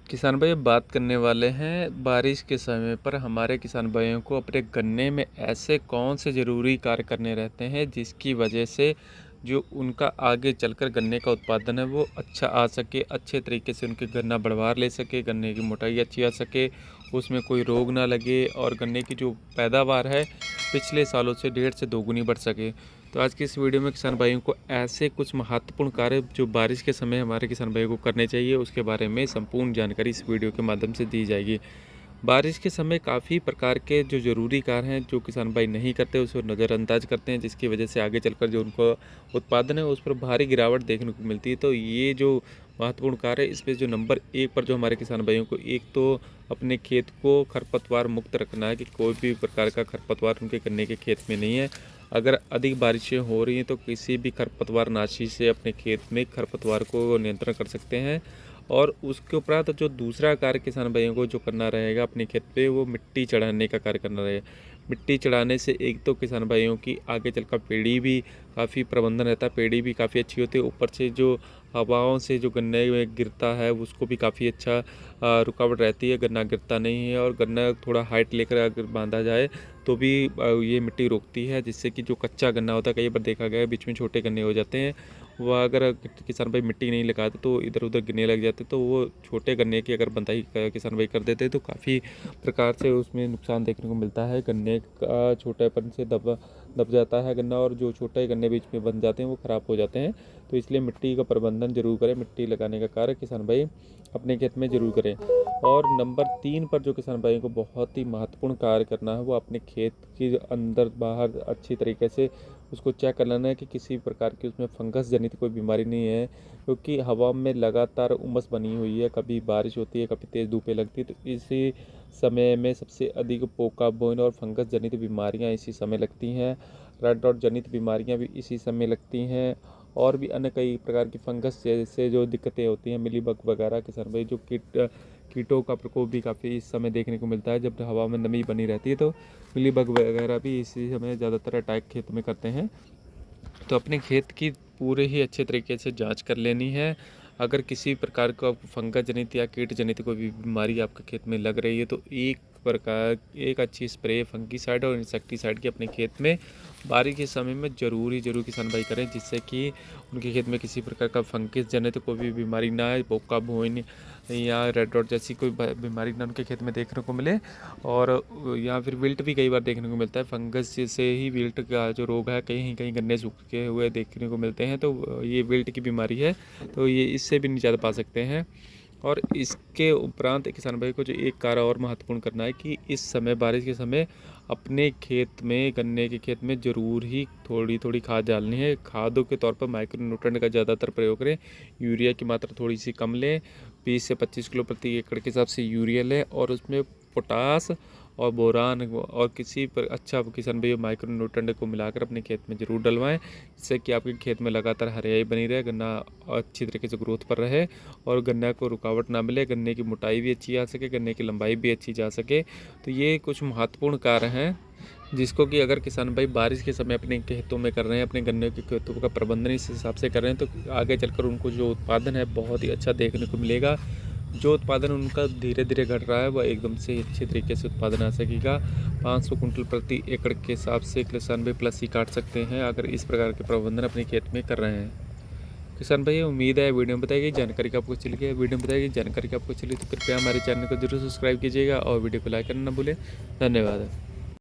किसान भाई अब बात करने वाले हैं बारिश के समय पर हमारे किसान भाइयों को अपने गन्ने में ऐसे कौन से ज़रूरी कार्य करने रहते हैं जिसकी वजह से जो उनका आगे चलकर गन्ने का उत्पादन है वो अच्छा आ सके, अच्छे तरीके से उनके गन्ना बढ़वार ले सके, गन्ने की मोटाई अच्छी आ सके, उसमें कोई रोग ना लगे और गन्ने की जो पैदावार है पिछले सालों से 1.5 से 2 गुनी बढ़ सके। तो आज की इस वीडियो में किसान भाइयों को ऐसे कुछ महत्वपूर्ण कार्य जो बारिश के समय हमारे किसान भाइयों को करने चाहिए उसके बारे में संपूर्ण जानकारी इस वीडियो के माध्यम से दी जाएगी। बारिश के समय काफ़ी प्रकार के जो ज़रूरी कार्य हैं जो किसान भाई नहीं करते उसे नज़रअंदाज करते हैं, जिसकी वजह से आगे चलकर जो उनको उत्पादन है उस पर भारी गिरावट देखने को मिलती है। तो ये जो महत्वपूर्ण कार्य है इसमें जो नंबर 1 पर जो हमारे किसान भाइयों को एक तो अपने खेत को खरपतवार मुक्त रखना है कि कोई भी प्रकार का खरपतवार उनके गन्ने के खेत में नहीं है। अगर अधिक बारिशें हो रही हैं तो किसी भी खरपतवार नाशी से अपने खेत में खरपतवार को नियंत्रण कर सकते हैं। और उसके उपरांत जो दूसरा कार्य किसान भाइयों को जो करना रहेगा अपने खेत पे वो मिट्टी चढ़ाने का कार्य करना रहेगा। मिट्टी चढ़ाने से एक तो किसान भाइयों की आगे चलकर पेड़ी भी काफ़ी प्रबंधन रहता है, पेड़ी भी काफ़ी अच्छी होती है, ऊपर से जो हवाओं से जो गन्ने में गिरता है उसको भी काफ़ी अच्छा रुकावट रहती है, गन्ना गिरता नहीं है। और गन्ना थोड़ा हाइट लेकर अगर बांधा जाए तो भी ये मिट्टी रोकती है, जिससे कि जो कच्चा गन्ना होता है कई बार देखा गया है बीच में छोटे गन्ने हो जाते हैं, वह अगर किसान भाई मिट्टी नहीं लगाते तो इधर उधर गिरने लग जाते, तो वो छोटे गन्ने की अगर बंदाई किसान भाई कर देते तो काफ़ी प्रकार से उसमें नुकसान देखने को मिलता है। गन्ने का छोटेपन से दब जाता है गन्ना और जो छोटे गन्ने बीच में बन जाते हैं वो ख़राब हो जाते हैं। तो इसलिए मिट्टी का प्रबंधन जरूर करें, मिट्टी लगाने का कार्य किसान भाई अपने खेत में जरूर करें। और नंबर 3 पर जो किसान भाई को बहुत ही महत्वपूर्ण कार्य करना है वो अपने खेत के अंदर बाहर अच्छी तरीके से उसको चेक कर लेना है कि किसी प्रकार की उसमें फंगस जनित कोई बीमारी नहीं है, क्योंकि हवा में लगातार उमस बनी हुई है, कभी बारिश होती है कभी तेज़ धूपें लगती है, तो इसी समय में सबसे अधिक पोका बोइन और फंगस जनित बीमारियां इसी समय लगती हैं। रेड डॉट जनित बीमारियां भी इसी समय लगती हैं और भी अन्य कई प्रकार की फंगस जैसे जो दिक्कतें होती हैं, मिलीबग वगैरह किसान भाई जो कीटों का प्रकोप भी काफ़ी इस समय देखने को मिलता है। जब हवा में नमी बनी रहती है तो मिलीबग वगैरह भी इसी समय ज़्यादातर अटैक खेत में करते हैं। तो अपने खेत की पूरे ही अच्छे तरीके से जांच कर लेनी है। अगर किसी प्रकार का फंगस जनित या कीट जनित कोई भी बीमारी आपके खेत में लग रही है तो एक अच्छी स्प्रे फंगीसाइड और इंसेक्टिसाइड की अपने खेत में बारिश के समय में जरूर किसान भाई करें, जिससे कि उनके खेत में किसी प्रकार का फंगस जनित कोई भी बीमारी ना आए, बोका भोइन या रेड डॉट जैसी कोई बीमारी ना उनके खेत में देखने को मिले। और या फिर विल्ट भी कई बार देखने को मिलता है, फंगस से ही विल्ट का जो रोग है कहीं कहीं गन्ने सूखे हुए देखने को मिलते हैं, तो ये विल्ट की बीमारी है, तो ये इससे भी निजात पा सकते हैं। और इसके उपरांत किसान भाई को जो एक कार्य और महत्वपूर्ण करना है कि इस समय बारिश के समय अपने खेत में गन्ने के खेत में ज़रूर ही थोड़ी थोड़ी खाद डालनी है। खादों के तौर पर माइक्रो न्यूट्रेंट का ज़्यादातर प्रयोग करें, यूरिया की मात्रा थोड़ी सी कम लें, 20 से 25 किलो प्रति एकड़ के हिसाब से यूरिया लें और उसमें पोटास और बोरान और किसी पर अच्छा किसान भाई माइक्रो न्यूट्रेंट को मिलाकर अपने खेत में ज़रूर डलवाएं, जिससे कि आपके खेत में लगातार हरियाली बनी रहे, गन्ना अच्छी तरीके से ग्रोथ पर रहे और गन्ना को रुकावट ना मिले, गन्ने की मोटाई भी अच्छी आ सके, गन्ने की लंबाई भी अच्छी जा सके। तो ये कुछ महत्वपूर्ण कार्य हैं जिसको कि अगर किसान भाई बारिश के समय अपने खेतों में कर रहे हैं, अपने गन्ने के खेतों का प्रबंधन इस हिसाब से कर रहे हैं, तो आगे चलकर उनको जो उत्पादन है बहुत ही अच्छा देखने को मिलेगा। जो उत्पादन उनका धीरे धीरे घट रहा है वह एकदम से अच्छे तरीके से उत्पादन आ सकेगा। 500 कुंटल प्रति एकड़ के हिसाब से किसान भाई प्लस ही काट सकते हैं अगर इस प्रकार के प्रबंधन अपने खेत में कर रहे हैं। किसान भाई उम्मीद है वीडियो में बताई गई जानकारी का आपको चली गई, वीडियो में बताई गई जानकारी का आपको चली तो कृपया हमारे चैनल को जरूर सब्सक्राइब कीजिएगा और वीडियो को लाइक करना ना भूलें। धन्यवाद।